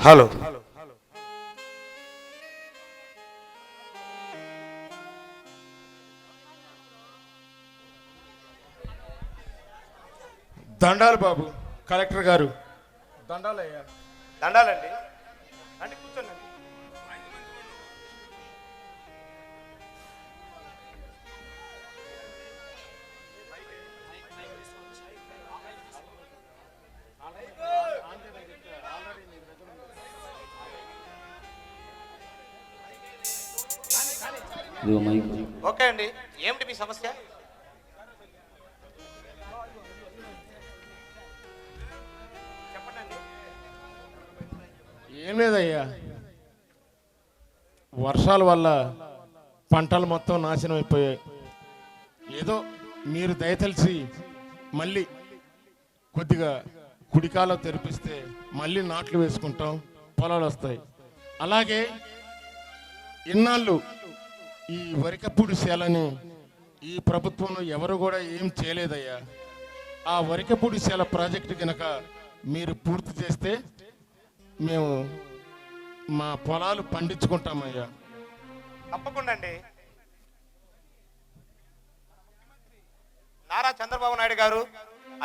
Hello దండాలు బాబు, collector గారు. దండాలయ్యా. దండాలండి. రండి కూర్చోండి. ఓకే అండి, ఏమిటి మీ సమస్య? చెప్పండి. ఏం లేదయ్యా, వర్షాల వల్ల పంటలు మొత్తం నాశనం అయిపోయాయి. ఏదో మీరు దయతలిసి మళ్ళీ కొద్దిగా కుడికాలో తెరిపిస్తే మళ్ళీ నాట్లు వేసుకుంటాం, పొలాలు వస్తాయి. అలాగే ఇన్నాళ్ళు ఈ వరికపూడి సేలని ఈ ప్రభుత్వంలో ఎవరు కూడా ఏం చేయలేదయ్యా. ఆ వరికపూడి సేల ప్రాజెక్టు కనుక మీరు పూర్తి చేస్తే మేము మా పొలాలు పండించుకుంటామయ్యా. తప్పకుండా అండి. నారా చంద్రబాబు నాయుడు గారు,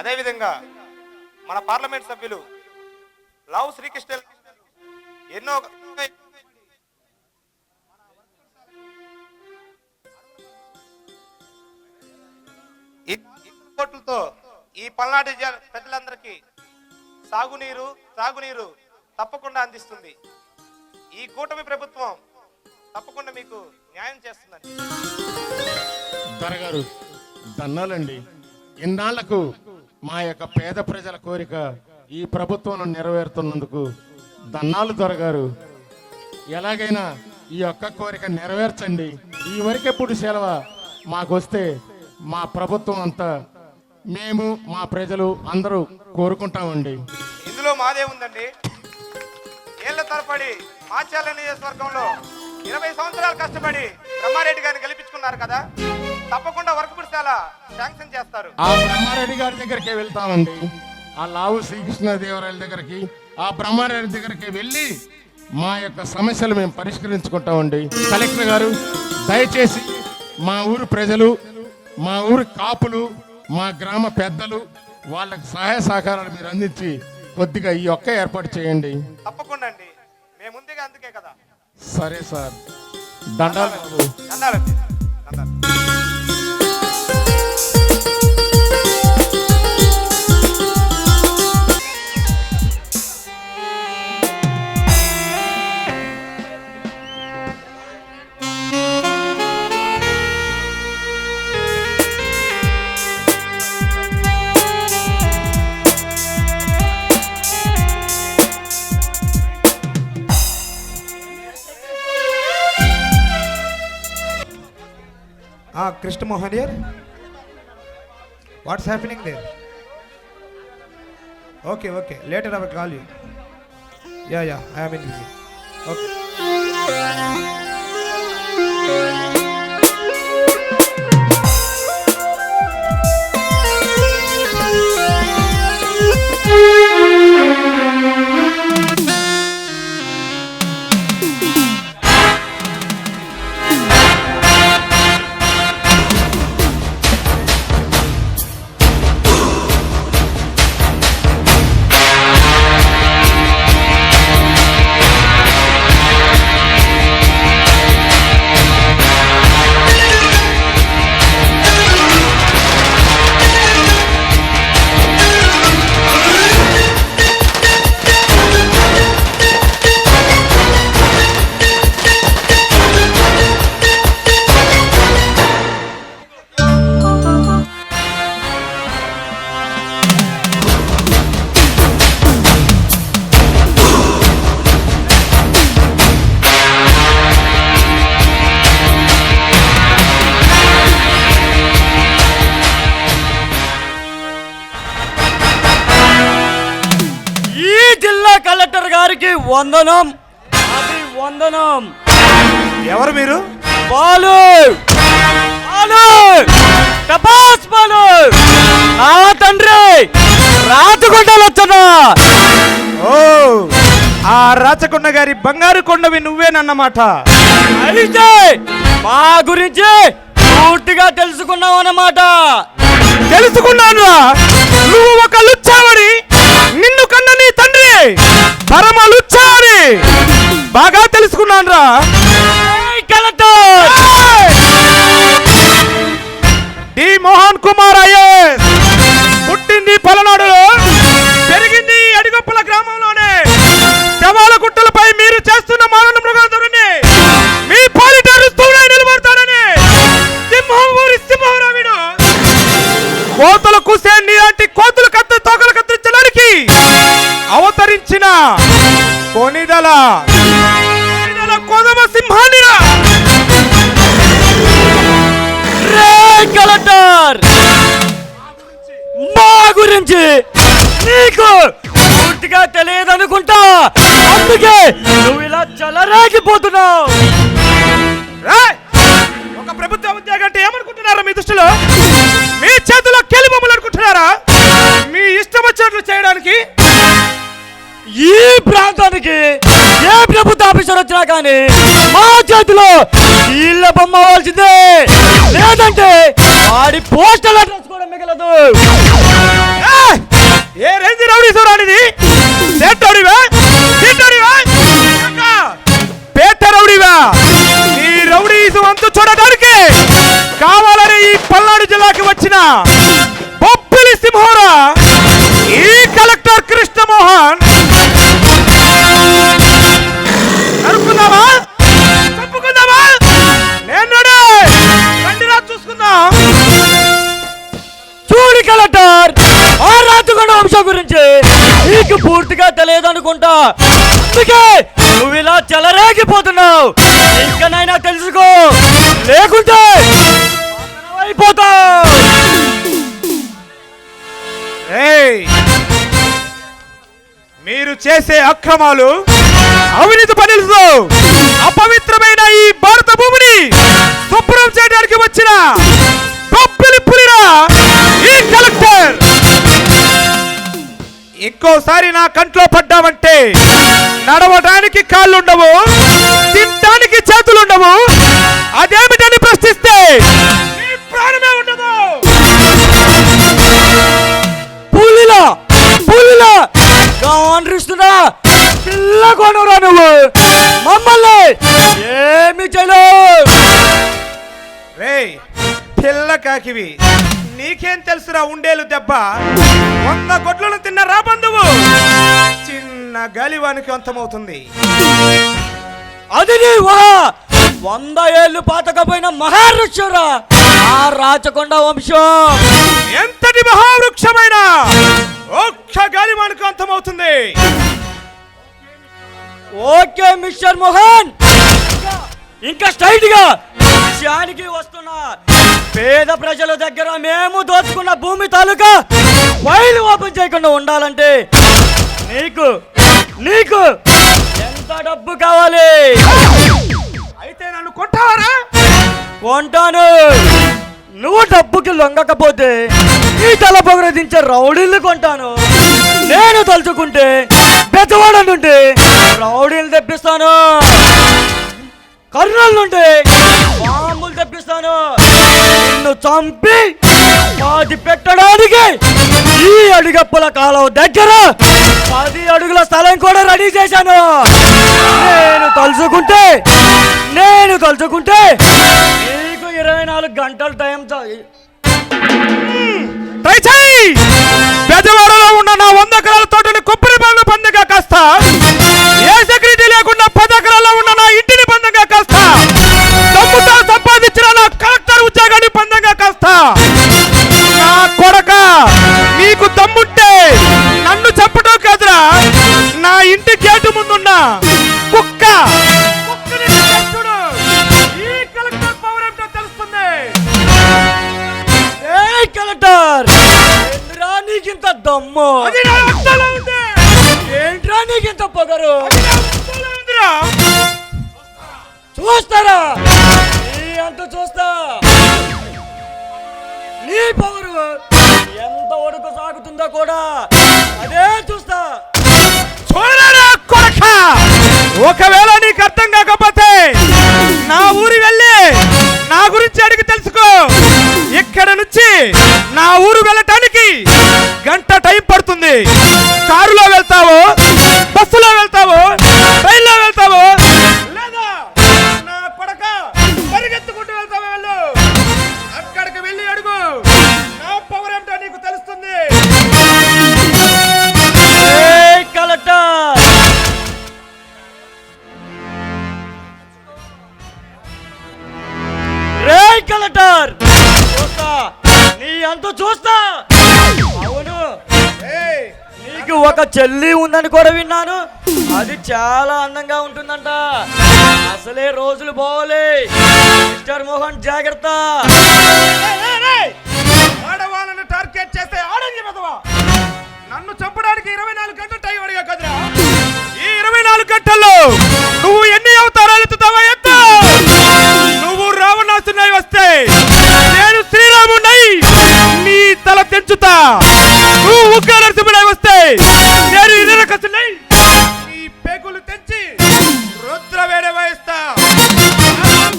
అదేవిధంగా మన పార్లమెంట్ సభ్యులు లావు శ్రీకృష్ణ ఎన్నో కోట్లతో ఈ పల్నాడు ప్రజలందరికీ త్రాగునీరు తప్పకుండా అందిస్తుంది. ఈ కూటమి ప్రభుత్వం తప్పకుండా మీకు న్యాయం చేస్తుందండి. దొరగారు దన్నాలండి. ఇన్నాళ్లకు మా యొక్క పేద ప్రజల కోరిక ఈ ప్రభుత్వం నెరవేరుతున్నందుకు దన్నాలు దొరగారు. ఎలాగైనా ఈ యొక్క కోరిక నెరవేర్చండి. ఈ వరకెప్పుడు సెలవు మాకొస్తే మా ప్రభుత్వం అంతా మేము మా ప్రజలు అందరూ కోరుకుంటామండి. ఇందులో మాదే ఉందండి. ఏళ్ల తరబడి మాచర్ల నియోజకవర్గంలో 20 సంవత్సరాలు కష్టపడి బ్రహ్మారెడ్డి గారిని గెలిపించుకున్నారు కదా, తప్పకుండా వర్కపుడిశాల శాంక్షన్ చేస్తారు. ఆ బ్రహ్మారెడ్డి గారి దగ్గరికి వెళ్తామండి. ఆ లావు శ్రీకృష్ణదేవరాయల దగ్గరికి, ఆ బ్రహ్మారెడ్డి దగ్గరికి వెళ్ళి మా యొక్క సమస్యలు మేము పరిష్కరించుకుంటామండి. కలెక్టర్ గారు దయచేసి మా ఊరు ప్రజలు, మా ఊరు కాపులు, మా గ్రామ పెద్దలు వాళ్ళకి సహాయ సహకారాలు మీరు అందించి కొద్దిగా ఈ ఒక్క ఏర్పాటు చేయండి. తప్పకుండా అండి, మేము ముందుగా అందుకే కదా. సరే సార్, దండాలు బాబు. దండాలండి. దండాలు. Krishna Mohan here. What's happening there? Okay. Later I will call you. Yeah. I am in busy. Okay. గారికి వందనం. అది వందనం. ఎవరు మీరు? బాలు టపాస్ బాలు, నా తండ్రి రాతుగుండలు వచ్చనా. ఓ, ఆ రాచకొండ గారి బంగారు కొండవి నువ్వేనన్నమాట. అయితే మా గురించి పూర్తిగా తెలుసుకున్నావు అన్నమాట. తెలుసుకున్నాను. నువ్వు ఒక లుచ్చావని, నిన్ను కన్న నీ తండ్రి పరమ లుచ్చావని బాగా తెలుసుకున్నాను రా. Collector D Mohan Kumar IAS పుట్టింది పలనాడులో, పెరిగింది అడిగొప్పల గ్రామంలోనే. శవాల గుట్టలపై మీరు చేస్తున్న మారణ మృగాదుని మీ పాలిటారు నిలబడతారని సింహం ఊరి సింహరావిడు కోతులు కూసే నీలాంటి కోతులు తోకలు కత్తిరించడానికి అవతరించిన కొనిదల కోదమ సింహానిరా. కలెక్టర్ మా గురించి నీకు పూర్తిగా తెలియదనుకుంటా, అందుకే నువ్వు ఇలా చెలరేగిపోతున్నావు. ఒక ప్రభుత్వ ఉద్యోగం అంటే ఏమనుకుంటున్నారా మీ దృష్టిలో? మీ చేతిలో కెలిబొమ్మలు అనుకుంటున్నారా మీ ఇష్టం వచ్చినట్లు చేయడానికి? ఈ ప్రాంతానికి ఏ ప్రభుత్వ ఆఫీసర్ వచ్చినా కానీ మా చేతిలో వీళ్ళ బొమ్మ అవ్వాల్సిందే, లేదంటే వాడి పోస్టల్ అడ్రస్ కూడా మిగలదు. ఏ రేంజ్ రౌడీసో రానిది? పేట రౌడీవా? ఈ రౌడీసు అంతు చూడడానికి కావాలని ఈ పల్నాడు జిల్లాకి వచ్చిన బొబ్బిలి సింహోరా ఈ కలెక్టర్ కృష్ణమోహన్ అనుకుందామా? చెప్పుకుందామా? నేను చూసుకుందాం. చూడు కలెక్టర్, ఆ రాచకొండ వంశం గురించి నీకు పూర్తిగా తెలియదు అనుకుంటా, అందుకే నువ్వు ఇలా చెలరేగిపోతున్నావు. ఇంకనైనా తెలుసుకో, లేకుంటే అయిపోతావు. మీరు చేసే అక్రమాలు, అవినీతి పనులతో అపవిత్రమైన ఈ భారత భూమిని శుభ్రం చేయడానికి వచ్చిన బొబ్బిలి పులిరా ఈ కలెక్టర్. ఇంకోసారి నా కంట్లో పడ్డామంటే నడవడానికి కాళ్ళుండవు, తినడానికి చేతులుండవు, అదేమిటని ప్రశ్నిస్తే నీ ప్రాణమే ఉండదు. పులిలా పులిలా గాండ్రిస్తున్నా పిల్ల కొనురా, నువ్వు మమ్మల్ని ఏమి చేయలేవు. రేయ్ పిల్ల కాకివి, నీకేం తెలుసురా ఉండేలు దెబ్బ? 100 గొడ్లను తిన్న రా బంధువు చిన్న గాలివానికి అంతమవుతుంది. అది నీ 100 ఏళ్ళు పాతకపోయిన మహావృక్షరా ఆ రాచకొండ వంశం. ఎంతటి మహావృక్షమైన ఒక్క గాలివానికి అంతమవుతుంది. ఓకే మిస్టర్ మోహన్, ఇంకా స్ట్రైట్ గా విషయానికి వస్తున్నా. పేద ప్రజల దగ్గర మేము దోచుకున్న భూమి తాలూకా ఫైల్ ఓపెన్ చేయకుండా ఉండాలంటే నీకు నీకు ఎంత డబ్బు కావాలి? అయితే నన్ను కొంటావారా? కొంటాను. నువ్వు డబ్బుకి లొంగకపోతే ఈ తల పొగరదించే రౌడీలు కొంటాను. నేను తలుచుకుంటే బెజవాడ నుండి రౌడీలు తెప్పిస్తాను, కర్నూలు నుండి బాంబులు తెప్పిస్తాను. నిన్ను చంపి పాతి పెట్టడానికి ఈ అడుగప్పుల కాలం దగ్గర 10 అడుగుల స్థలం కూడా రెడీ చేశాను. నేను తలుచుకుంటే నీకు 24 గంటల టైం ట్రై చేయి. బెజవాడలో ఉన్న నా 100 ఎకరాల తోటని కొబ్బరి బండ్లు పందగా కాస్తా, ఏ సెక్యూరిటీ లేకుండా 10 ఎకరాల్లో ఉన్న నా ఇంటిని పందగా కాస్తా, డబ్బుతో సంపాదించిన నా కలెక్టర్ ఉద్యోగాన్ని పందగా కాస్తా. నా కొడక, నీకు దమ్ముంటే నన్ను చెప్పడం కాదురా, నా ఇంటి గేటు ముందున్న కుక్కని చూడు. ఈ కలెక్టర్ పవర్ ఏంటో తెలుస్తుంది. కలెక్టర్, ఏంట్రా నీకింత దమ్ము? ఏంట్రా నీకింత పొగరు? చూస్తారా? నీ అంత చూస్తా. నీ పొగరు ఎంత వరకు సాగుతుందో కూడా అదే చూస్తా. చూడరా కొడక, ఒకవేళ నీకు అర్థం కాకపోతే నా ఊరు వెళ్ళి నా గురించి అడిగి తెలుసుకో. ఇక్కడ నుంచి నా ఊరు వెళ్ళటానికి గంట టైం పడుతుంది. కారులో వెళ్తావో, బస్సులో వెళ్తావో, ట్రైన్లో వెళ్తావో, లేదా నా కొడక పరిగెత్తుకుంటూ వెళ్తావో వెళ్ళు. అక్కడికి వెళ్ళి అడుగు, నా పవర్ ఏమిటో నీకు తెలుస్తుంది. కలెక్టర్, రే కలెక్టర్, చూస్తా నీ అంత చూస్తా. అవును, నీకు ఒక చెల్లి ఉందని కూడా విన్నాను. అది చాలా అందంగా ఉంటుందంట. అసలే రోజులు బాగోలే. మిస్టర్ మోహన్ జాగ్రత్త. ఆడవాళ్ళను టార్గెట్ చేస్తే ఆడంగి మెదవా. నన్ను చంపడానికి 24 గంటలు టైం అడిగా కదరా. ఈ 24 గంటల్లో నువ్వు ఎన్ని అవతారాలు ఎత్తుతావా ఎత్తు. నువ్వు రావణాసురుడై వస్తే నేను శ్రీరాముడై నీ తల తెంచుతా. నువ్వు ఉగ్ర నరసింహుడై వస్తే నేను ఇరకసుడై నీ పేగులు తెంచి రుద్ర వేడే వాయిస్తా.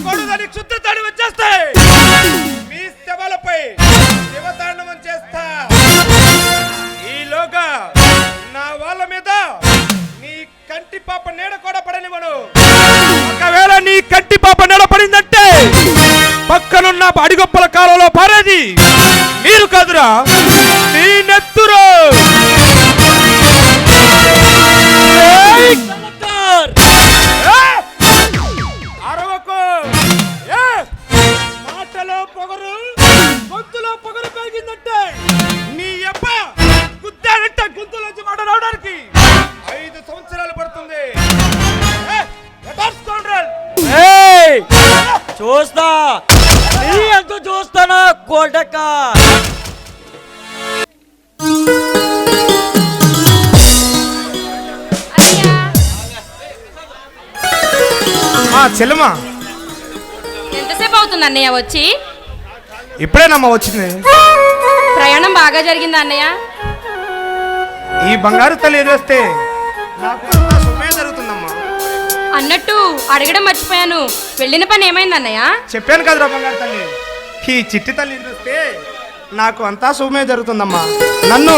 కొడుదని క్షుద్రతాడు వచ్చేస్తే మీ శవాలపై శివతాండవం చేస్తా. ఈలోగా నా వాళ్ళ మీద నీ కంటి పాప నీడ కూడా పడనివ్వను. ఒకవేళ నీ కంటి పాప నీడ పడిందంటే పక్కనున్న అడిగొప్పల కాలంలో పారేది మీరు కాదురా, నీ నెత్తురు. అరవకు. మాటలో పొగరు, గొంతులో పొగరు పెరిగిందంటే నీ అబ్బ గుద్దాడంటే గొంతులోంచి మాట రావడానికి 5 సంవత్సరాలు పడుతుంది. చూస్తా నీ అంత చూస్తానా కొడక. చెల్లెమ్మా, ఎంతసేపు అవుతుంది అన్నయ్య వచ్చి? ఇప్పుడేనమ్మా వచ్చింది. ప్రయాణం బాగా జరిగిందా అన్నయ్య? ఈ బంగారు తల్లి ఎదురొస్తే నాకు శుభమే జరుగుతుందమ్మా. అన్నట్టు అడగడం మర్చిపోయాను, వెళ్ళిన పని ఏమైంది అన్నయ్య? చెప్పాను కదరా బంగారు తల్లి, ఈ చిట్టి తల్లి ఎదురొస్తే నాకు అంతా శుభమే జరుగుతుందమ్మా. నన్ను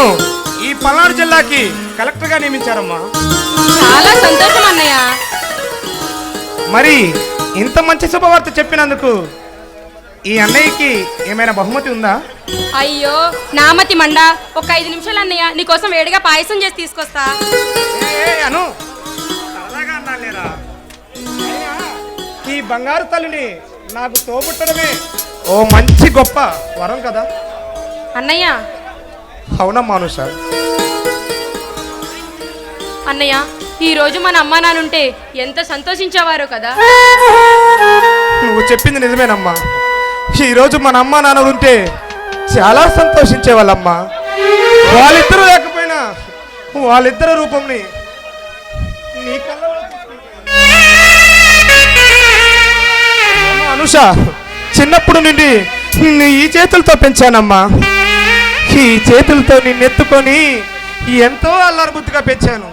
ఈ పల్నాడు జిల్లాకి కలెక్టర్గా నియమించారమ్మా. చాలా సంతోషం అన్నయ్య. మరి ఇంత మంచి శుభవార్త చెప్పినందుకు ఈ అన్నయ్యకి ఏమైనా బహుమతి ఉందా? అయ్యో నామతి మండ, ఒక 5 నిమిషాలు అన్నయ్య, నీకోసం వేడిగా పాయసం చేసి తీసుకొస్తా. అను సరదాగా అన్నాలేరా. ఈ బంగారు తల్లిని నాకు తోబుట్టడమే ఓ మంచి గొప్ప వరం కదా అన్నయ్య. అవునమ్మా అనుష. అన్నయ్య, ఈ రోజు మన అమ్మా నాన్నుంటే ఎంత సంతోషించేవారో కదా. నువ్వు చెప్పింది నిజమేనమ్మా. ఈరోజు మన అమ్మ నాన్న ఉంటే చాలా సంతోషించే వాళ్ళమ్మా. వాళ్ళిద్దరూ లేకపోయినా వాళ్ళిద్దరు రూపంని నీ కళ్ళలో అనుష, చిన్నప్పుడు నుండి నిన్ను ఈ చేతులతో పెంచానమ్మా. ఈ చేతులతో నిన్నెత్తుకొని ఎంతో అల్లరి బుద్ధిగా పెంచాను.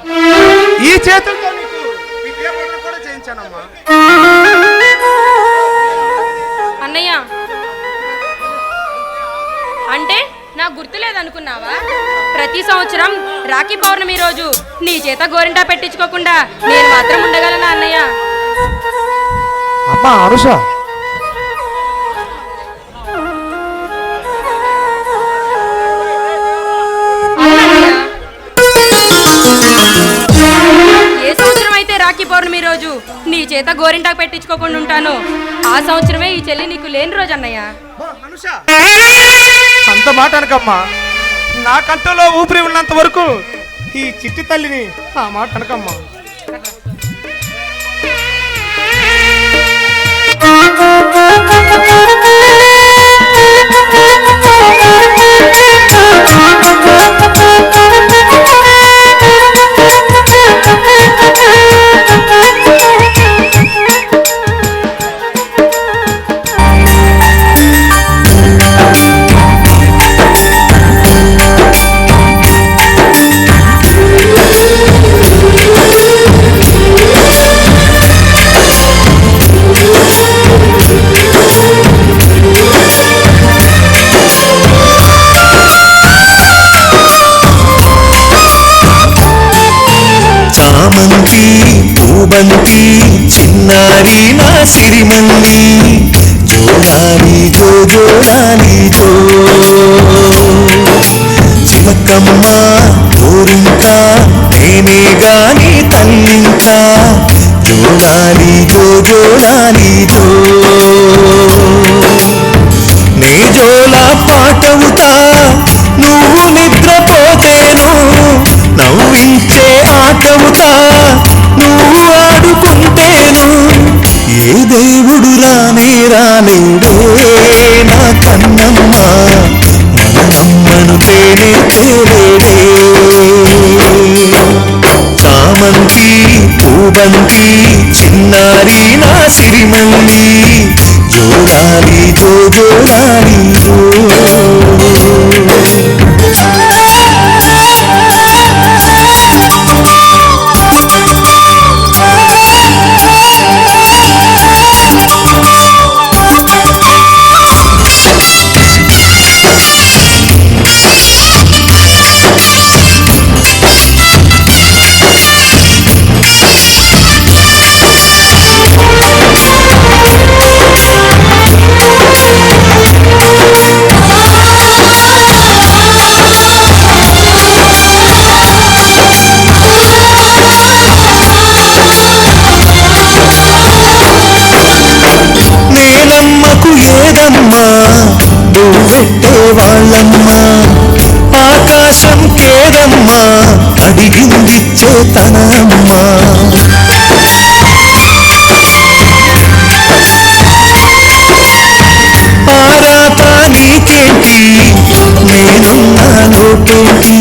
ఈ చేతులతో నీకు విద్యాబోధన కూడా చేయించానమ్మా. అన్నయ్య, అంటే నాకు గుర్తులేదనుకున్నావా? ప్రతి సంవత్సరం రాఖీ పౌర్ణమి రోజు నీ చేత గోరింటా పెట్టించుకోకుండా నేను మాత్రం ఉండగలనా అన్నయ్య? అమ్మా అనుష, ఏ సంవత్సరం అయితే రాఖీ పౌర్ణమి రోజు నీ చేత గోరింటాకు పెట్టించుకోకుండా ఉంటాను, ఆ సంవత్సరమే ఈ చెల్లి నీకు లేని రోజు అన్నయ్య. అంత మాట అనకమ్మా. నా కంటలో ఊపిరి ఉన్నంత వరకు ఈ చిట్టి తల్లిని ఆ మాట అనకమ్మా. పూబంతి చిన్నారి నా సిరిమల్లి జోడాలి జో జోడాలి జో చిలకమ్మ ఊరింకా నేనే గాని తల్లింకా జోడాలి జో జోడాలి జో నీ జోలా పాటవుతా నువ్వు నిద్రపోతేను నవ్వించే ఆటవుతా నువ్వు ఆడుకుంటేను ఏ దేవుడు రానే రాలేడే నా కన్నమ్మ మనమ్మను తేనే తేలేడే చామంతి పూబంతి చిన్నారి నా సిరిమల్లి జోడాలి జో జోడాలి జో నేలమ్మకు ఏదమ్మా నువ్వెట్టే వాళ్ళమ్మా ఆకాశం కేదమ్మా అడిగిందిచ్చే తనమ్మా ఆరాత నీకేంటి నేనున్నా లోకేంటి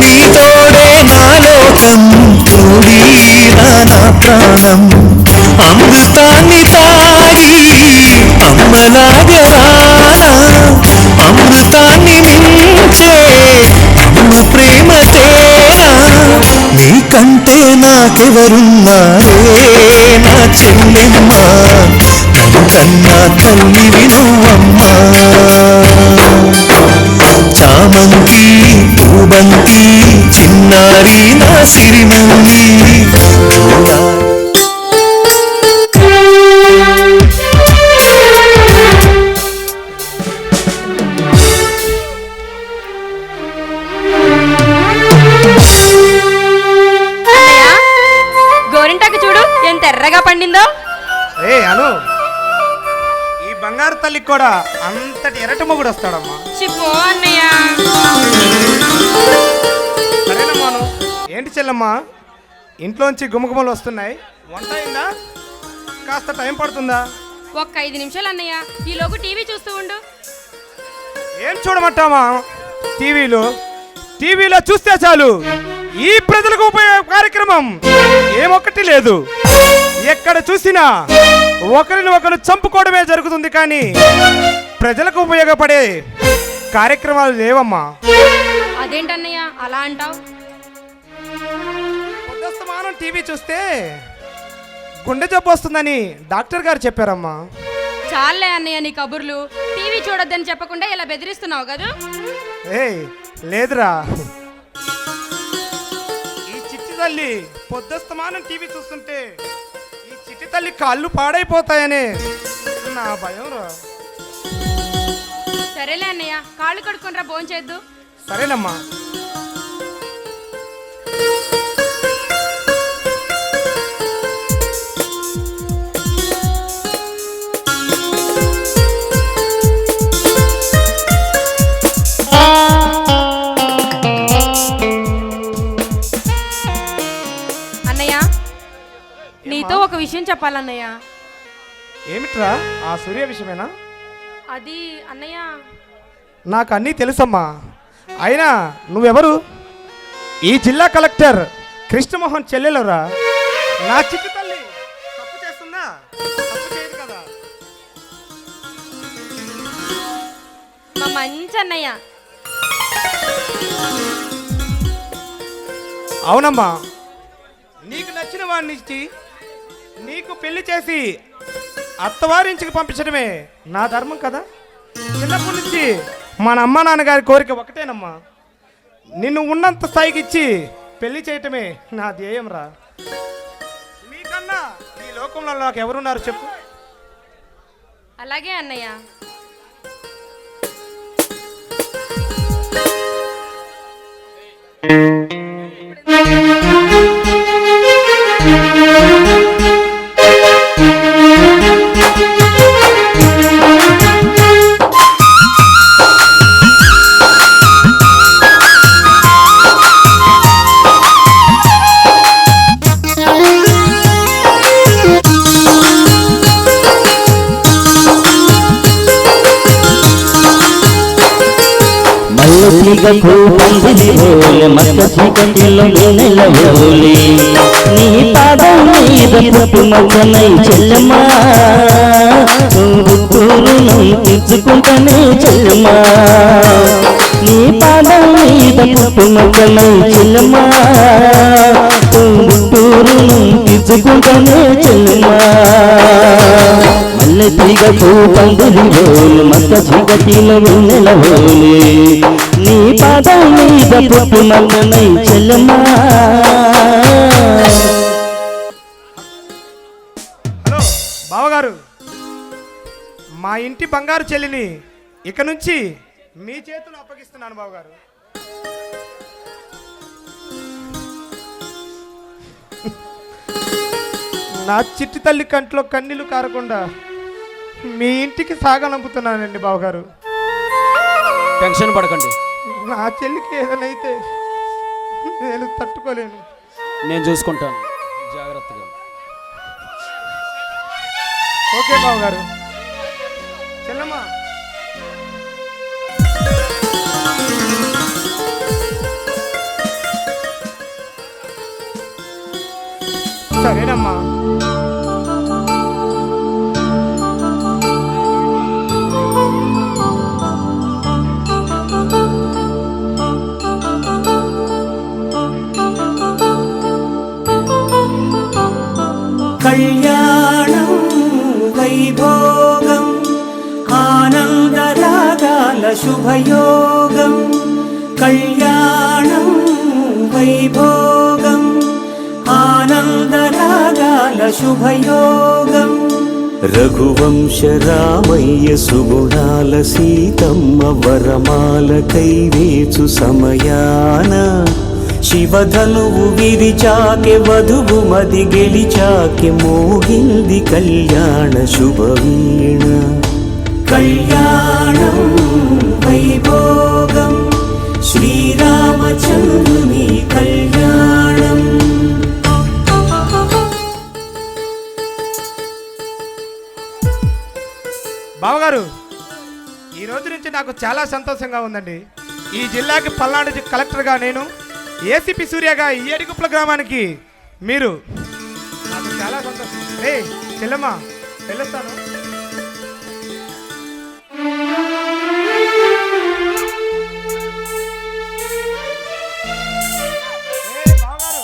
నీ తోడే నా లోకం తోడీరా నా ప్రాణం అమృతాన్ని తాగి అమ్మలాగరా అమృతాన్ని మించే అమ్మ ప్రేమ తేరా నీకంటే నాకెవరున్నారే నా చెల్లెమ్మ తను కన్నా తల్లివి నువ్వమ్మా చామంతి పూబంతి చిన్నారి నా సిరిమల్లి జోడా గోరింటాకు చూడు ఎంత ఎర్రగా పండిందో. ఏ అను, ఈ బంగారు తల్లికి కూడా అంతటి ఎరట మొగుడు వస్తాడమ్మా. చిప్పో అన్నయ్య. సరేనమ్మా అను. ఏంటి చెల్లమ్మా, ఇంట్లోంచి గుమగుమలు వస్తున్నాయి, వంట అయిందా? కాస్త టైం పడుతుందా? ఒక్క 5 నిమిషాలు అన్నయ్య, ఈలోగు టీవీ చూస్తూ ఉండు. ఏం చూడమంటామా టీవీలో చూస్తే చాలు ఈ ప్రజలకు ఉపయోగ కార్యక్రమం ఏమొక్కటి లేదు. ఎక్కడ చూసినా ఒకరిని ఒకరు చంపుకోవడమే జరుగుతుంది, కానీ ప్రజలకు ఉపయోగపడే కార్యక్రమాలు లేవమ్మా. అదేంటన్నయ్య అలా అంటావు? పొద్దస్తమానం టీవీ చూస్తే గుండె జబ్బు వస్తుందని డాక్టర్ గారు చెప్పారమ్మా. చాలే అన్నయ్య నీ కబుర్లు. టీవీ చూడొద్దని చెప్పకుండా ఇలా బెదిరిస్తున్నావు కదా. లేదురా, ఈ చిట్టి తల్లి పొద్దస్తమానం టీవీ చూస్తుంటే ఈ చిట్టి తల్లి కాళ్ళు పాడైపోతాయని నా భయం రా. సరేలే అన్నయ్య, కాళ్ళు కడుక్కొనిరా, భోంచేద్దు. సరేనమ్మా. నీతో ఒక విషయం చెప్పాలన్నయ్య. ఏమిట్రా? ఆ సూర్య విషయమేనా? అది అన్నయ్య, నాకు అన్నీ తెలుసమ్మా. అయినా నువ్వెవరు? ఈ జిల్లా కలెక్టర్ కృష్ణమోహన్ చెల్లెలరా. నా చిట్టి తల్లి తప్పు చేస్తుందా? తప్పు చేయదు కదా. మా మంచి అన్నయ్య. అవునమ్మా, నీకు నచ్చిన వాడిని ఇచ్చి నీకు పెళ్లి చేసి అత్తవారింటికి పంపించడమే నా ధర్మం కదా. చిన్నప్పటి నుంచి మన అమ్మ నాన్నగారి కోరిక ఒకటేనమ్మా, నిన్ను ఉన్నంత స్థాయికి ఇచ్చి పెళ్లి చేయటమే నా ధ్యేయం రా. నీకు లోకంలో నాకు ఎవరున్నారు చెప్పు. అలాగే అన్నయ్య. మల్లెతీగకు పందిరి ఓలె మక్క చీకటిలో వెన్నెలవోలే నీ పాదం మీద పుట్టుమచ్చనై చెల్లెమ్మా రుణం తీర్చుకుంటానే చెల్లెమ్మా నీ పాదం మీద పుట్టుమచ్చనై చెల్లెమ్మా రుణం తీర్చుకుంటానే చెల్లెమ్మా మల్లెతీగకు పందిరి ఓలె మక్క చీకటిలో వెన్నెలవోలే నీ పాదం మీద పుట్టుమచ్చనై చెల్లెమ్మా. హలో బావగారు, మా ఇంటి బంగారు చెల్లిని ఇక నుంచి మీ చేతులు అప్పగిస్తున్నాను బావగారు. నా చిట్టి తల్లి కంట్లో కన్నీళ్లు కారకుండా మీ ఇంటికి సాగనంపుతున్నానండి బావగారు. టెన్షన్ పడకండి, నా చెల్లికి ఏదైనా అయితే నేను తట్టుకోలేను. నేను చూసుకుంటాను జాగ్రత్తగా. ఓకే బావగారు. చెల్లమ్మా, సరేనమ్మా. కళ్యాణం వైభోగం ఆనందరాగాల శుభయోగం కళ్యాణం వైభోగం ఆనందరాగాల శుభయోగం రఘువంశ రామయ్య సుగుణాల సీతమ్మ వరమాల కైవేచు సమయాన శివధనువు విరిచాకె వధువు మది గెలిచాకె మోగింది కళ్యాణ శుభవీణ కళ్యాణం వైభోగం శ్రీరామచంద్రుని కళ్యాణం. బావగారు, ఈ రోజు నుంచి నాకు చాలా సంతోషంగా ఉందండి. ఈ జిల్లాకి పల్నాడు కలెక్టర్గా నేను, ఏసీపీ సూర్యగా ఈ ఏడిగుప్పల గ్రామానికి మీరు, నాకు చాలా సంతోషం. రే చెల్లమ్మ, వెళ్ళొస్తాను. బావగారు,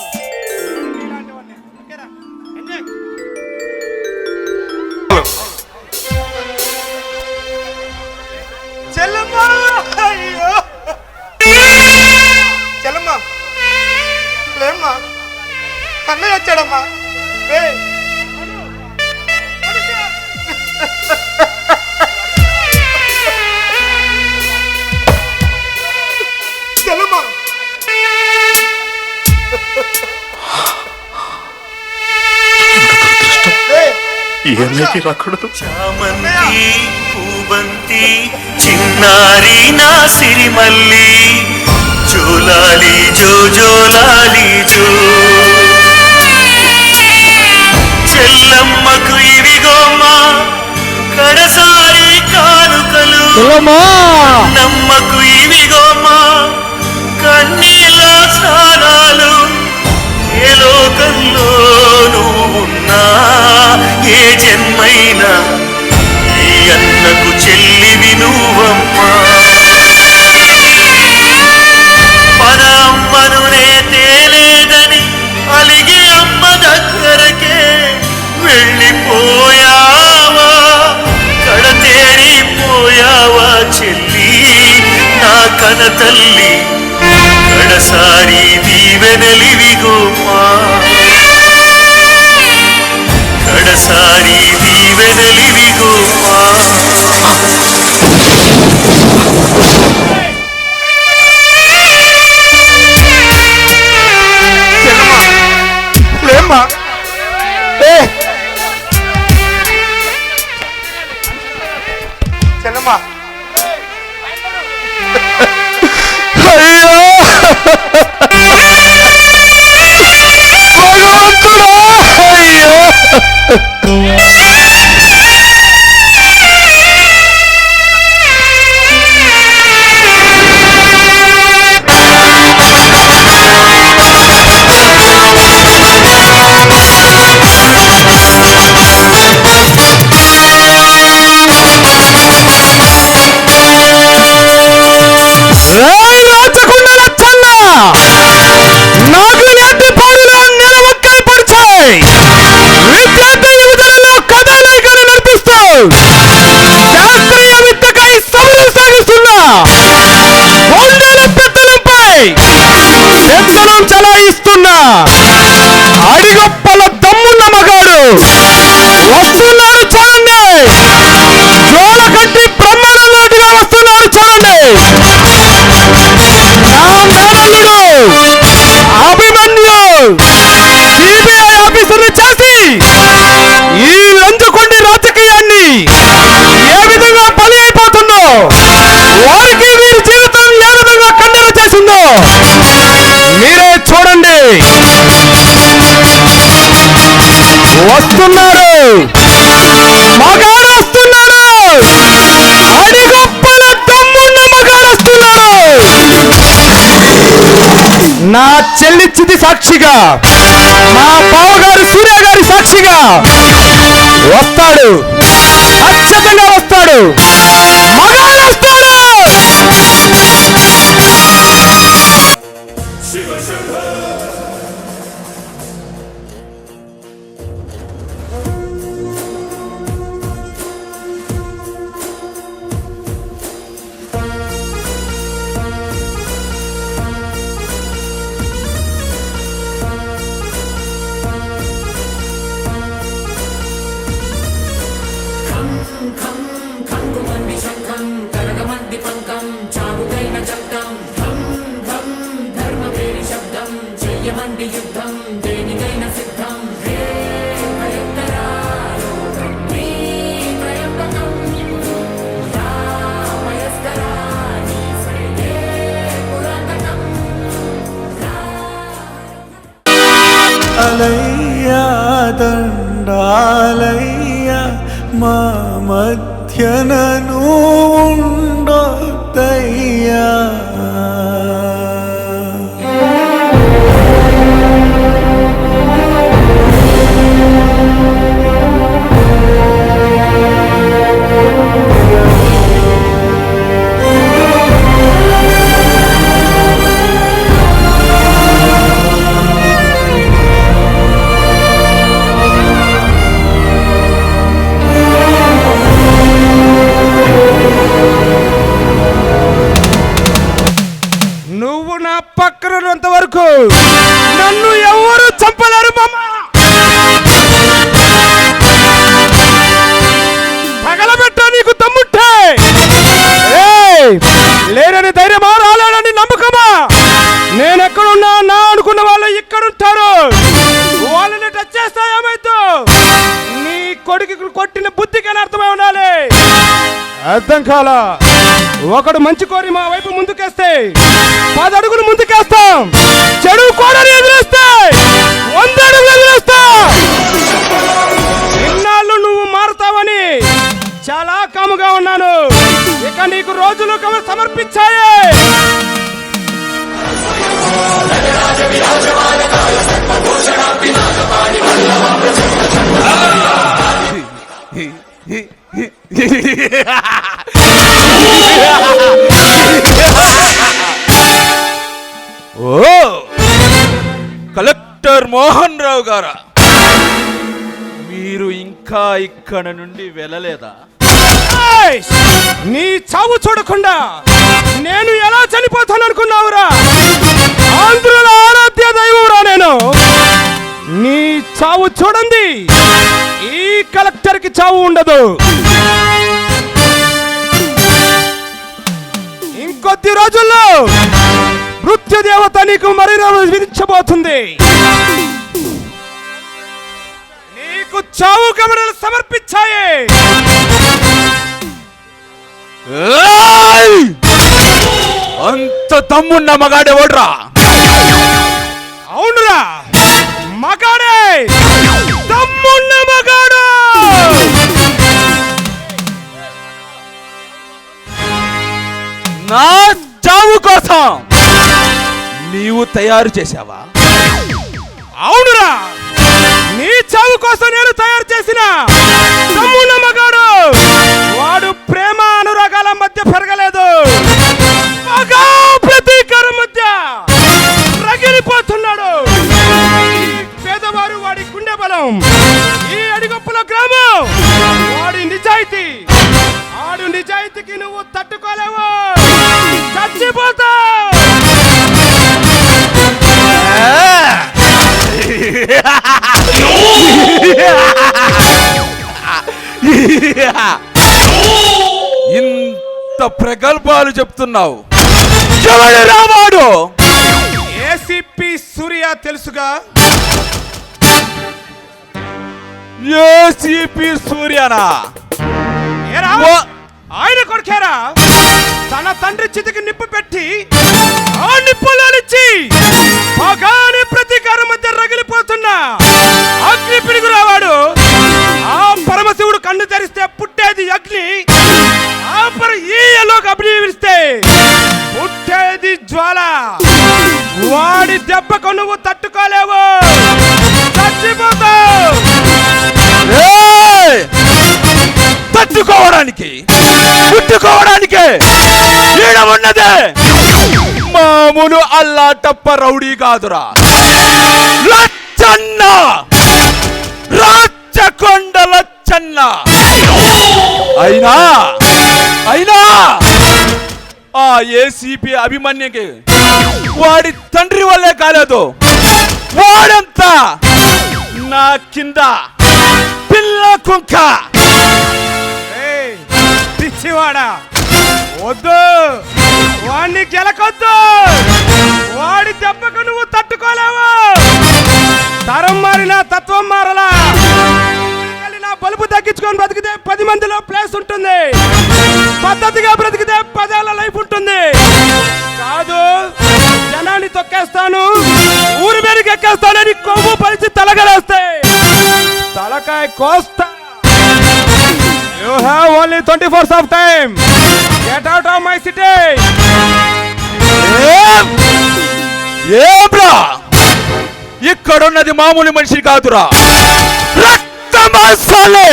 ఇలాంటివన్నీ ఓకేరా? ఎంజాయ్. చెల్లమ్మ, అయ్యో చెల్లమ్మ, లేమ్మా, అన్నయ్య వచ్చాడమ్మా. చెల్లమ్మ, చామంతి పూబంతి చిన్నారి నా సిరిమల్లి జోలాలి జో జోలాలి జో చెల్లమ్మకు ఇవిగోమా కడసారి కానుకలు నమ్మకు ఇవిగోమా కన్నీళ్ళ స్నానాలు ఏ లోకంలో నువ్వున్నా ఏ జన్మైనా ఈ అన్నకు చెల్లివి నువ్వమ్మా మన అమ్మను నే తేలేదని అలిగి అమ్మ దగ్గరకే వెళ్ళిపోయావా కడతేరిపోయావా చెల్లి నా కన తల్లి కడసారి దీవెనలివిగోమా కడ కడసారి దీవెనలివిగో లేమ్మా చెల్లమ్మా అయ్యో భగవంతుడా అయ్యో రాచకుండా లచ్చన్న నాకు నేటి పాడులో నిలవక్కలు పరిచాయి విద్యార్థి యువజనుల్లో కథానాయకులు నడిపిస్తూ శాస్త్రీయ విద్యకై సభలు సాగిస్తున్నా వందల పెద్దలంపై పెత్తనం చలాయిస్తున్నా అడిగొప్పల దమ్మున్న మగాడు వస్తున్నాడు చూడండి జోల కట్టి బ్రహ్మాండంగా వస్తున్నాడు చూడండి నా మేనల్లుడు అభిమన్యు సిబిఐ ఆఫీసర్ని చేసి ఈ లంచకొండి రాజకీయాన్ని ఏ విధంగా బలి అయిపోతుందో వారికి వీరి జీవితం ఏ విధంగా ఖండన చేసిందో మీరే చూడండి వస్తున్నారు మగాడు వస్తున్నాడు అడిగొప్పల దమ్మున్న మగాడు వస్తున్నాడు నా చెల్లిచ్చిది సాక్షిగా మా బావగారు సూర్య గారి సాక్షిగా వస్తాడు ఖచ్చితంగా వస్తాడు మగాడు వస్తాడు అలయ్యా దండాలయ్యా మా మధ్యనను ఉండొద్దయ్యా నువ్వు నా పక్కన ఉన్నంత వరకు నన్ను ఎవరు చంపలేరు మామ తగలబెట్ట నీకు దమ్ముంటే లేరని ధైర్యమా రాలేనని నమ్మకమా నేనెక్కడున్నా నా అనుకున్న వాళ్ళు ఇక్కడుంటారు వాళ్ళని టచ్ చేస్తా ఏమైతే నీ కొడుకు కొట్టిన బుద్ధికైనా అర్థమై ఉండాలి అర్థం కాలా ఒకడు మంచి కోరి మా వైపు ముందుకేస్తే 10 అడుగులు ముందుకేస్తాం చెడు కోడని ఎదురేస్తే 100 అడుగులు ఎదురేస్తాం ఇన్నాళ్ళు నువ్వు మారుతావని చాలా కాముగా ఉన్నాను ఇక నీకు రోజులు సమర్పించాయే ఓ కలెక్టర్ మోహన్ రావు గారా, మీరు ఇంకా ఇక్కడ నుండి వెళ్ళలేదా? నీ చావు చూడకుండా నేను ఎలా చనిపోతాను అనుకున్నావురా? ఆంధ్రుల ఆరాధ్య దైవంరా నేను. నీ చావు చూడండి ఈ కలెక్టర్ కి చావు ఉండదు. ఇంకొద్ది రోజుల్లో మృత్యుదేవత నీకు మరణం విధించబోతుంది. నీకు చావు కబడలు సమర్పించాయి. అంత తమ్మున్న మగాడే ఓడ్రా. అవునురా, మగాడే, తమ్మున్న మగాడు. నా చావు కోసం నీవు తయారు చేశావా? అవునురా, నీ చావు కోసం నేను తయారు చేసిన తమ్మున్న మగాడు. వాడు ప్రేమ అనురాగాల మధ్య పెరగలేదు, పగా ప్రతీకారం మధ్య రగిలిపోతున్నాడు. ఈ పేదవారు వాడి గుండె బలం, ఈ అడిగొప్పుల గ్రామం వాడి నిజాయితీ. ఆడు నిజాయితీకి నువ్వు తట్టుకోలేవు, చచ్చిపోతావు. ఇంత ప్రగల్భాలు చెప్తున్నావు. ఎవడు రావాడు? ఏసీపీ సూర్య తెలుసుగా. ఏసీపీ సూర్యనా? ఏరా, ఆయన కొడుకేరా. తన తండ్రి చితికి నిప్పు పెట్టి ఆ నిప్పులోనిచ్చి పగాని ప్రతీకారం మధ్య రగిలిపోతున్నా అగ్ని పిడుగు రావాడు. ఆ పరమశివుడు కన్ను తెరిస్తే పుట్టేది అగ్ని, ఆ ఈయలోకి అభినయిస్తే పుట్టేది జ్వాల. వాడి దెబ్బకు నువ్వు తట్టుకోలేవు, చచ్చిపోతావు. తట్టుకోవడానికి పుట్టుకోవడానికి ఈడ ఉన్నదే మామూలు అల్లాటప్ప రౌడీ కాదురా. లచ్చన్న, రాచకొండ లచ్చన్న. అయినా అయినా ఆ ఏసీపీ అభిమన్యుకి వాడి తండ్రి వల్లే కాలేదు. వాడంతా నా కింద పిల్ల కుంక. పిచ్చివాడా, వద్దు, వాడిని గెలకొద్దు. వాడి దెబ్బకు నువ్వు తట్టుకోలేవు. తరం మారినా తత్వం మారలా. నా బలుపు తగ్గించుకొని బ్రతికితే 10 మందిలో ప్లేస్ ఉంటుంది. పద్ధతిగా బ్రతికితే 10 ఏళ్ల లైఫ్ ఉంటుంది. కాదు, జనాన్ని తొక్కేస్తాను, ఊరి మీదకి ఎక్కేస్తానని కొవ్వు పరిచి తలగలేస్తే తలకాయ కోస్తా. You have only 24 hours of time. Get out of my city. ఏబ్రా, ఇక్కడున్నది మామూలు మనిషి కాదురా. రక్త మాంసాలే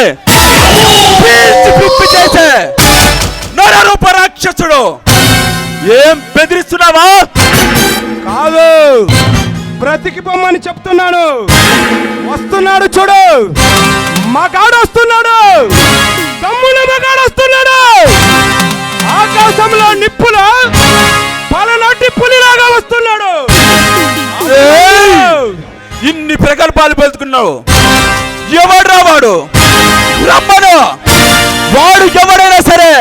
పీల్చి పిప్పి చేసే నరరూప రాక్షసుడు. ఏం బెదిరిస్తున్నావా? కాదు, బ్రతికి పొమ్మని చెప్తున్నాను. వస్తున్నాడు చూడు, మగాడు వస్తున్నాడు, తమ్ముల మగాడు వస్తున్నాడు. ఆకాశంలో నిప్పులో పలనాటి పులిలాగా వస్తున్నాడు. ఇన్ని ప్రగల్భాలు పలుకున్నావు. ఎవడ్రా వాడు? రమ్మను. వాడు ఎవడైనా సరే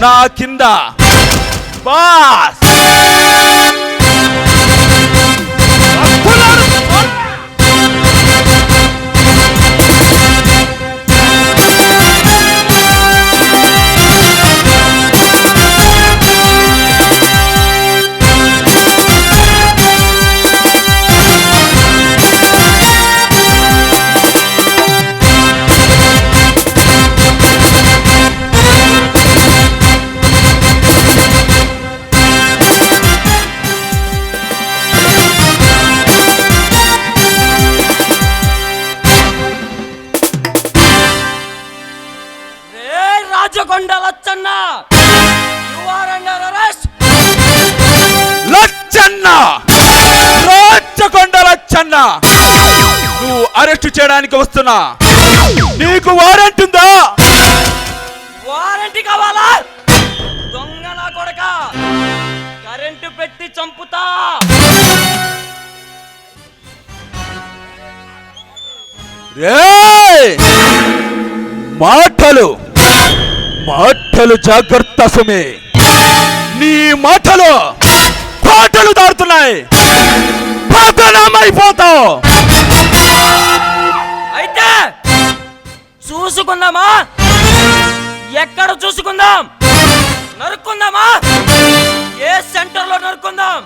నా కింద boss. Rachakonda Lacchanna, you are under arrest. Lacchanna, Rachakonda Lacchanna, నువ్వు అరెస్ట్ చేయడానికి వస్తున్నా. నీకు వారెంట్ ఉందా? వారంటీ కావాలా? దొంగ నా కొడక, కరెంటు పెట్టి చంపుతా. రేయ్! మాటలు మాటలు జాగ్రత్త సుమి. నీ మాటలు కోటలు దాడుతున్నాయి. పతనమైపోతావు. అయితే చూసుకుందామా? ఎక్కడ చూసుకుందాం? నరుక్కుందామా? ఏ సెంటర్ లో నరుక్కుందాం?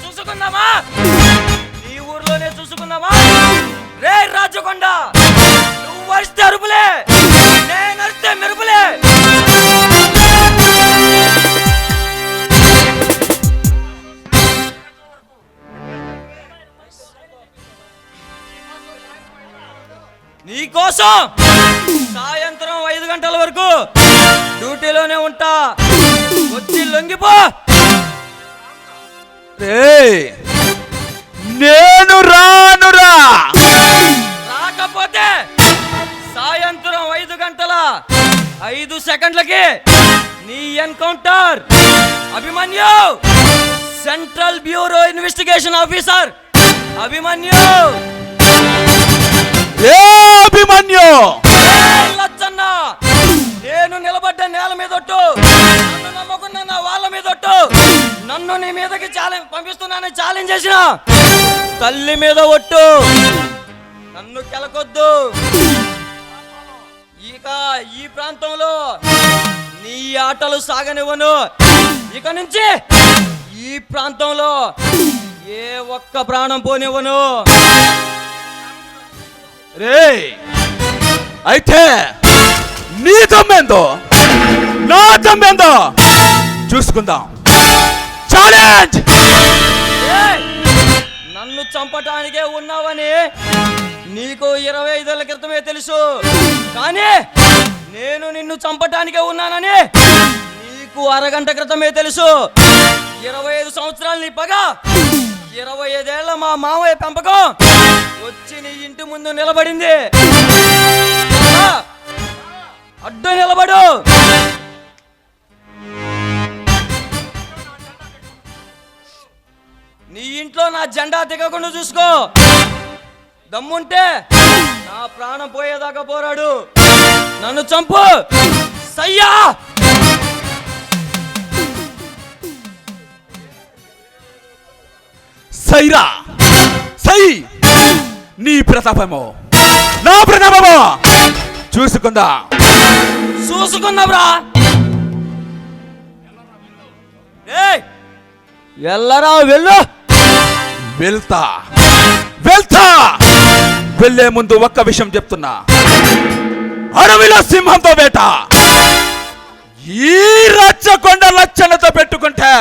చూసుకుందామా? ఈ ఊర్లోనే చూసుకుందామా? రే రాజకొండ, నువ్వు వస్తే అరుపులే, నేను వస్తే మెరుపులే. నీకోసం సాయంత్రం 5 గంటల వరకు డ్యూటీలోనే ఉంటా. వచ్చి లొంగిపో. రేయ్! నేను రానురా. రాకపోతే సాయంత్రం 5 గంటల 5 సెకండ్లకి నీ encounter. Abhimanyu, central bureau investigation officer Abhimanyu. ఏ అభిమన్యు! లచ్చన్న, నేను నిలబడ్డ నేల మీద ఒట్టు, నన్ను నమ్మకున్న నా వాళ్ళ మీద ఒట్టు, నన్ను నీ మీదకి పంపిస్తున్నానని ఛాలెంజ్ చేసిన తల్లి మీద ఒట్టు, నన్ను కెలకొద్దు. ఇక ఈ ప్రాంతంలో నీ ఆటలు సాగనివ్వను. ఇక నుంచి ఈ ప్రాంతంలో ఏ ఒక్క ప్రాణం పోనివ్వను. రేయ్! అయితే నీ దమ్మేందో నా దమ్మేందో చూసుకుందాం. ఛాలెంజ్! ఏయ్! నన్ను చంపటానికే ఉన్నావని నీకు 25 ఏళ్ల క్రితమే తెలుసు. కానీ నేను నిన్ను చంపటానికే ఉన్నానని నీకు అరగంట క్రితమే తెలుసు. 25 సంవత్సరాలు నీ పగ, 25 ఏళ్ల మా మామయ్య పెంపకం వచ్చి నీ ఇంటి ముందు నిలబడింది. అడ్డు నిలబడు. నీ ఇంట్లో నా జెండా దిగకుండా చూసుకో. దమ్ముంటే నా ప్రాణం పోయేదాకా పోరాడు. నన్ను చంపు. సయ్యా! సైరా సై! నీ ప్రతాపమో నా ప్రతాపమో చూసుకుందా. చూసుకుందాంరా. ఏయ్! ఎల్లరా వెళ్ళు. వెళ్తా వెళ్తా. వెళ్ళే ముందు ఒక్క విషయం చెప్తున్నా. అడవిలో సింహంతో వేట ఈ రచ్చకొండ లచ్చనతో పెట్టుకుంటే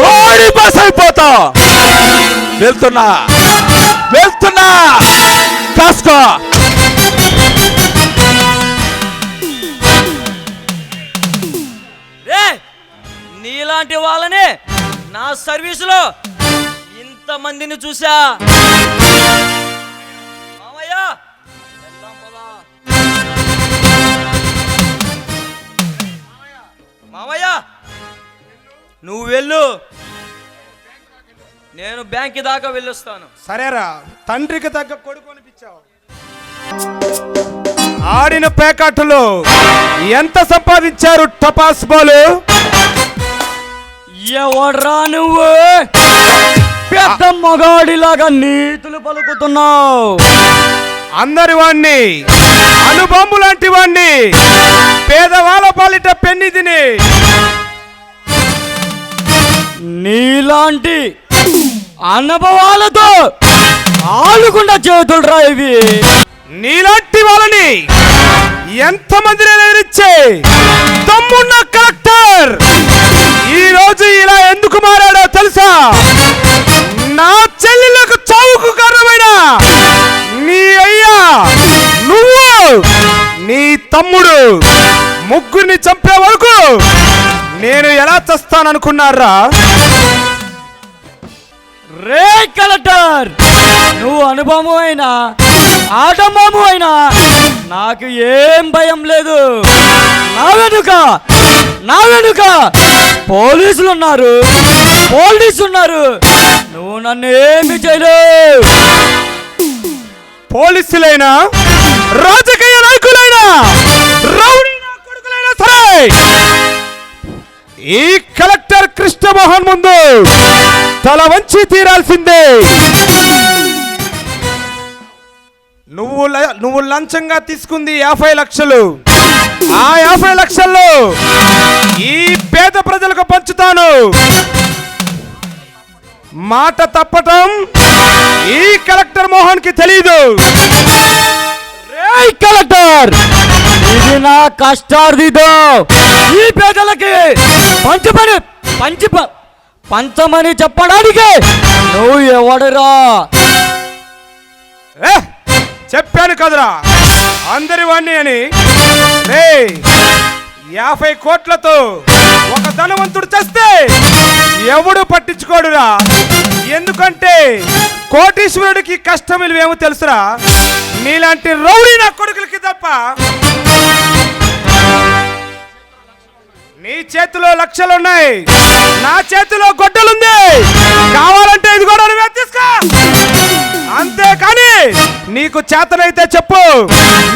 ఓడి పాస్ అయిపోతా. వెళ్తున్నా వెళ్తున్నా. కాసుకో. రే, నీలాంటి వాళ్ళని నా సర్వీసులో ఇంతమందిని చూసా. మామయ్య, వెళ్దాం పదా. మామయ్య, నువ్వు వెళ్ళు, నేను బ్యాంక్ దాకా వెళ్ళొస్తాను. సరేరా, తండ్రికి తగ్గ కొడుకు అనిపించావు. ఆడిన పేకాటలో ఎంత సంపాదించారు టపాస్ బాలు? ఎవడ్రా నువ్వు? పెద్ద మగాడిలాగా నీతులు పలుకుతున్నావు. అందరి వాణ్ణి, అనుబంబు లాంటి వాణ్ణి, పేదవాళ్ళ పాలిట పెన్ని తిని నీలాంటి అనుభవాలతో ఆలుకుండా చేతులు ఇవి. నీలాంటి వాళ్ళని ఎంతమందిని ఎదిరించే తమ్మున్న కలెక్టర్ ఈ రోజు ఇలా ఎందుకు మారాడో తెలుసా? నా చెల్లెలకు చావుకు కారణమైన నీ అయ్యా, నువ్వు, నీ తమ్ముడు ముగ్గురిని చంపే వరకు నేను ఎలా చస్తాననుకున్నారా? రే కలెక్టర్, నువ్వు అనుభవం అయినా ఆటంబము అయినా నాకు ఏం భయం లేదు. నా వెనుక పోలీసులు ఉన్నారు. నువ్వు నన్ను ఏమి చేయలేవు. పోలీసులైనా రాజకీయ నాయకులైనా రౌడీ నా కొడుకులైనా సరే ఈ కలెక్టర్ కృష్ణమోహన్ ముందు తల వంచి తీరాల్సిందే. నువ్వు లంచంగా తీసుకుంది 50 లక్షలు. ఆ 50 లక్షల్లో ఈ పేద ప్రజలకు పంచుతాను. మాట తప్పటం ఈ కలెక్టర్ మోహన్ కి తెలీదు. రేయ్ కలెక్టర్, ఇది నా కష్టార్జితం. ఈ పేదలకి పంచమని చెప్పడానికి నువ్వు ఎవడురా? చెప్పాను కదరా అందరి వాణ్ణి అని. 50 కోట్లతో ఒక ధనవంతుడు చేస్తే ఎవడు పట్టించుకోడురా. ఎందుకంటే కోటీశ్వరుడికి కష్టం విలువేమో తెలుసురా, నీలాంటి రౌడీ నా కొడుకులకి తప్ప. నీ చేతిలో లక్షలున్నాయి, నా చేతిలో గొడ్డలుంది. కావాలంటే ఇది కూడా నువ్వే తీసుకో. అంతేకాని నీకు చేతనైతే చెప్పు,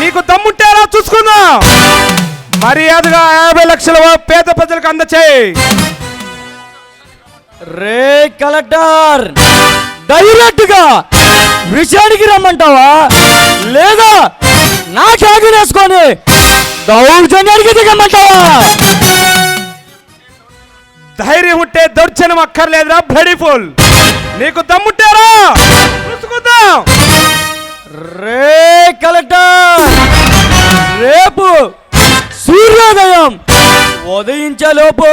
నీకు దమ్ముంటే అలా చూసుకుందాం. మర్యాదగా 50 లక్షల పేద ప్రజలకు అందచేయి. రే కలెక్టర్, డైరెక్ట్ గా విషయానికి రమ్మంటావా లేదా నా క్యాబిన్ వేసుకొని దౌర్జన్యానికి దిగమ్మంటావా? ధైర్యం ఉంటే దౌర్జన్యం అక్కర్లేదురా బ్లడీ ఫుల్. నీకు దమ్ముంటారా చూసుకుందాం. రే కలెక్టర్, రేపు సూర్యోదయం ఉదయించేలోపు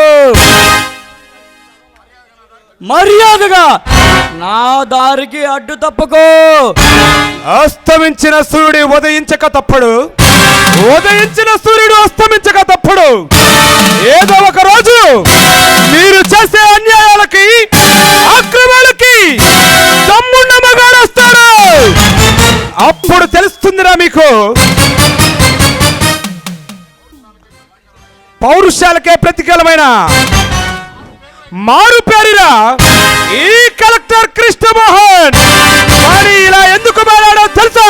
మర్యాదగా నా దారికి అడ్డు తప్పుకో. అస్తమించిన సూర్యుడు ఉదయించక తప్పుడు, ఉదయించిన సూర్యుడు అస్తమించక తప్పుడు. ఏదో ఒక రోజు మీరు చేసే అన్యాయాలకి అక్రమాలకి తమ్మున్న మగాడు వస్తాడు. అప్పుడు తెలుస్తుందిరా మీకు. పౌరుషాలకే ప్రతికూలమైన మారు పేరిరా ఈ కలెక్టర్ కృష్ణమోహన్. కానీ ఇలా ఎందుకు మారాడో తెలుసా?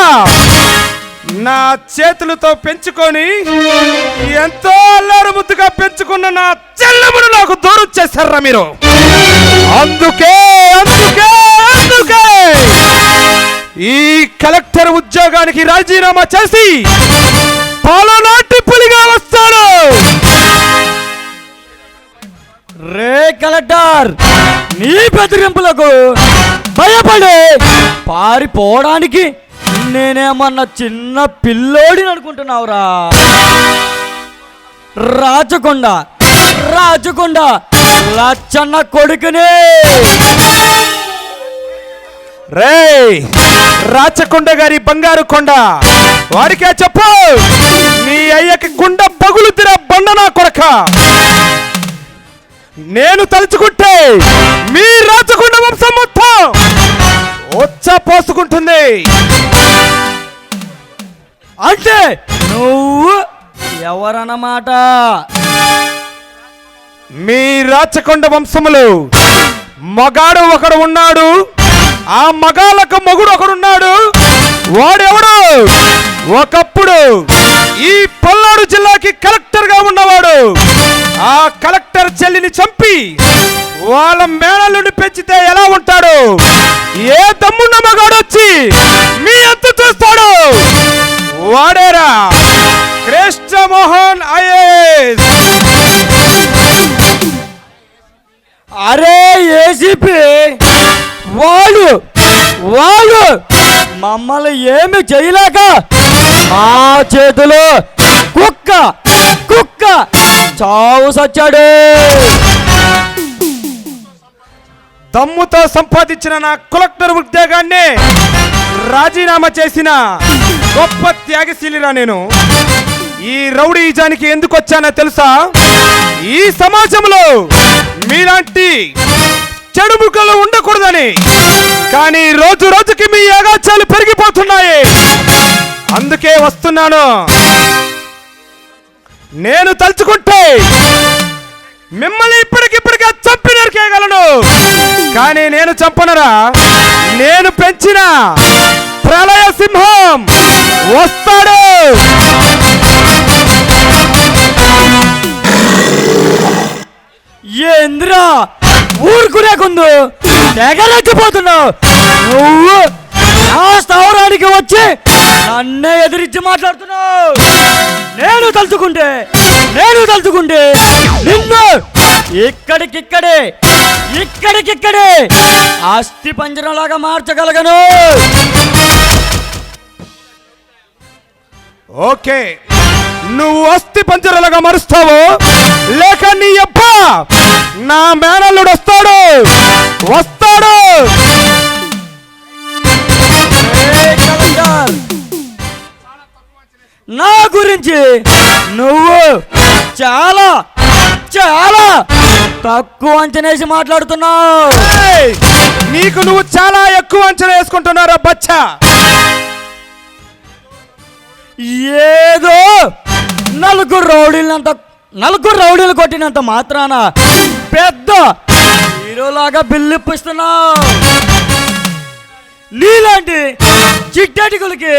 నా చేతులతో పెంచుకొని ఎంతో అల్లారు ముద్దుగా పెంచుకున్న నా చెల్లెమును నాకు దూరం చేశారా మీరు. అందుకే అందుకే అందుకే ఈ కలెక్టర్ ఉద్యోగానికి రాజీనామా చేసి పాలనాటి పులిగా వస్తాడు. రే కలెక్టర్, నీ బెదిరింపులకు భయపడి పారిపోవడానికి నేనేమన్నా చిన్న పిల్లోడిని అనుకుంటున్నావురా? రాచకొండ లచ్చన్న కొడుకుని. రే రాచకొండ గారి బంగారు కొండ, వాడికే చెప్పు నీ అయ్యకి గుండె పగులుతిరా బండనా కొరక. నేను తలుచుకుంటే మీ రాచకొండ వంశం మొత్తం వచ్చ పోసుకుంటుంది. అంటే నువ్వు ఎవరన్నమాట? మీ రాచకొండ వంశములు మగాడు ఒకడు ఉన్నాడు, ఆ మగాళ్ళకు మొగుడు ఒకడున్నాడు. వాడెవడు? ఒకప్పుడు ఈ పల్నాడు జిల్లాకి కలెక్టర్ గా ఉన్నవాడు. ఆ కలెక్టర్ చెల్లిని చంపి వాళ్ళ మేనల్లుని పెంచితే ఎలా ఉంటాడు? ఏ తమ్మున్న మగాడు వచ్చి మీ అంత చూస్తాడు? వాడేరా కృష్ణమోహన్ ఐఏఎస్. అరే ఏసీపీ, వాళ్ళు మమ్మల్ని ఏమి చేయలేక మా చేతులు కుక్క చావు సచ్చాడు. దమ్ముతో సంపాదించిన నా కలెక్టర్ ఉద్యోగాన్ని రాజీనామా చేసిన గొప్ప త్యాగశీలిరా నేను. ఈ రౌడీజానికి ఎందుకు వచ్చానో తెలుసా? ఈ సమాజంలో మీలాంటి చెడు ముక్కలు ఉండకూడదని. కానీ రోజు రోజుకి మీ అగాచాలు పెరిగిపోతున్నాయి. అందుకే వస్తున్నాను. నేను తలుచుకుంటే మిమ్మల్ని ఇప్పటికిప్పటికే చంపి నరికేయగలను. కానీ నేను చంపనరా. నేను పెంచిన ప్రళయ సింహం వస్తాడు. ఏంద్రా ఊరుకునే కొందు తెగరెక్కిపోతున్నావు. నువ్వు నా స్థావరానికి వచ్చి నన్నే ఎదిరించి మాట్లాడుతున్నావు. నేను తలుచుకుంటే నిన్ను ఇక్కడికిక్కడే అస్థి పంజరంలాగా మార్చగలగను. ఓకే, నువ్వు అస్థి పంజరలుగా మరుస్తావు, లేక నీ అబ్బ నా మేనల్లుడు వస్తాడు. ఏయ్ కలందర్, నా గురించి నువ్వు చాలా తక్కువ అంచనేసి మాట్లాడుతున్నావు. ఏయ్, నీకు నువ్వు చాలా ఎక్కువ అంచనా వేసుకుంటున్నారా బచ్చా? ఏదో నలుగురు రౌడీలు కొట్టినంత మాత్రాన పెద్ద హీరోలాగా బిల్లిప్పిస్తున్నావు. నీలాంటి చిట్టటికులకి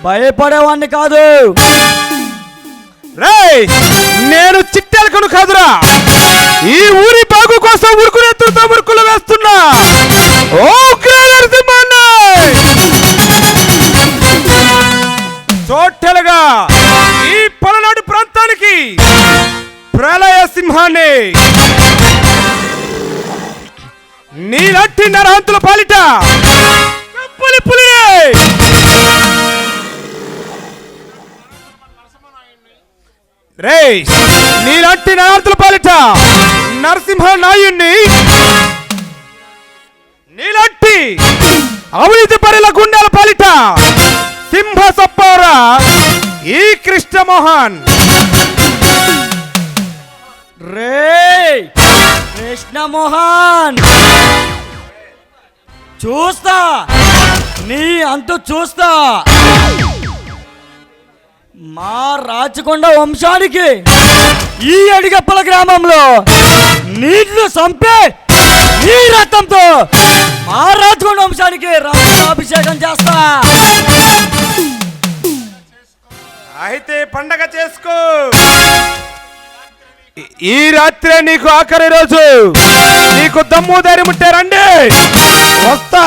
భయపడేవాడిని కాదు. రేయ్, నేను చిట్టెలకను కాదురా, ఈ ఊరి బాగు కోసం ఉరుకులెత్తుతో ఉరుకులు వేస్తున్నా. ఓ నరసింహాన్ని చోటెలుగా ఈ పలనాడు ప్రాంతానికి ప్రళయ సింహాన్ని నీలాంటి నరహంతుల పాలిట పులి రేయ్, నీలాంటి నరహంతుల పాలిట నరసింహ నాయుణ్ణి, నీలాంటి అవినీతి పరిల గుండెల పాలిట సింహ సప్పారా ఈ కృష్ణమోహన్. రేయ్ కృష్ణమోహన్, చూస్తా నీ అంతు చూస్తా. మా రాచకొండ వంశానికి ఈ అడిగప్పల గ్రామంలో నీళ్లు సంపే నీ రక్తంతో మా రాచకొండ వంశానికి రక్తాభిషేకం చేస్తా. అయితే పండగ చేసుకో. ఈ రాత్రే నీకు ఆఖరి రోజు. నీకు దమ్ము ధైర్యం ఉంటే రండి, వస్తా.